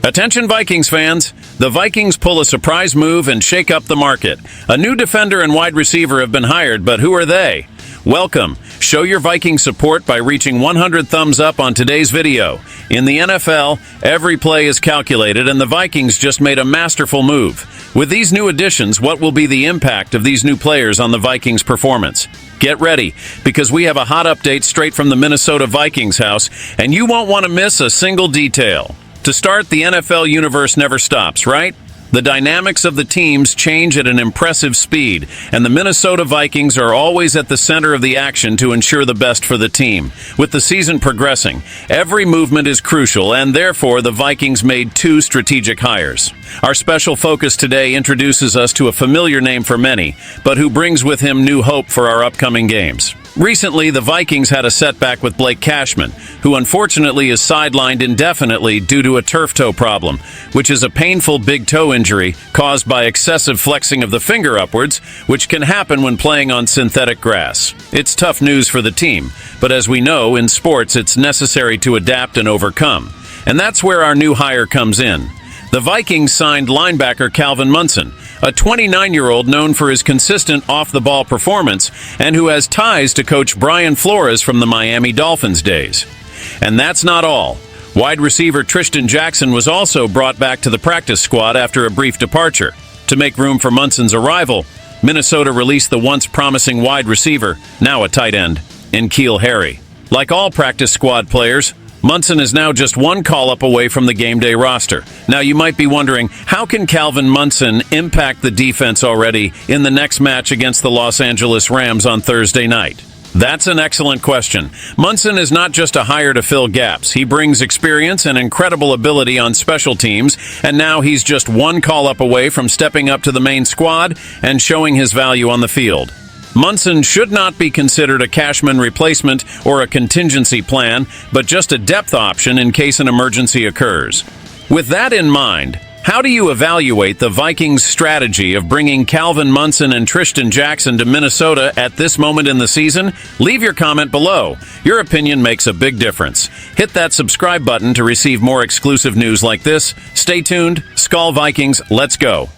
Attention Vikings fans, the Vikings pull a surprise move and shake up the market. A new defender and wide receiver have been hired, but who are they? Welcome. Show your Viking support by reaching 100 thumbs up on today's video. In the NFL, every play is calculated, and the Vikings just made a masterful move. With these new additions, what will be the impact of these new players on the Vikings' performance? Get ready, because we have a hot update straight from the Minnesota Vikings house, and you won't want to miss a single detail. To start, the NFL universe never stops, right? The dynamics of the teams change at an impressive speed, and the Minnesota Vikings are always at the center of the action to ensure the best for the team. With the season progressing, every movement is crucial, and therefore the Vikings made two strategic hires. Our special focus today introduces us to a familiar name for many, but who brings with him new hope for our upcoming games. Recently, the Vikings had a setback with Blake Cashman, who unfortunately is sidelined indefinitely due to a turf toe problem, which is a painful big toe injury caused by excessive flexing of the finger upwards, which can happen when playing on synthetic grass. It's tough news for the team, but as we know, in sports it's necessary to adapt and overcome. And that's where our new hire comes in. The Vikings signed linebacker Calvin Munson, a 29-year-old known for his consistent off-the-ball performance and who has ties to coach Brian Flores from the Miami Dolphins days. And that's not all. Wide receiver Tristan Jackson was also brought back to the practice squad after a brief departure. To make room for Munson's arrival, Minnesota released the once promising wide receiver, now a tight end, in N'Keal Harry. Like all practice squad players, Munson is now just one call-up away from the game day roster. Now you might be wondering, how can Calvin Munson impact the defense already in the next match against the Los Angeles Rams on Thursday night? That's an excellent question. Munson is not just a hire to fill gaps. He brings experience and incredible ability on special teams, and now he's just one call-up away from stepping up to the main squad and showing his value on the field. Munson should not be considered a Cashman replacement or a contingency plan, but just a depth option in case an emergency occurs. With that in mind, how do you evaluate the Vikings' strategy of bringing Calvin Munson and Tristan Jackson to Minnesota at this moment in the season? Leave your comment below. Your opinion makes a big difference. Hit that subscribe button to receive more exclusive news like this. Stay tuned. SKOL Vikings, let's go.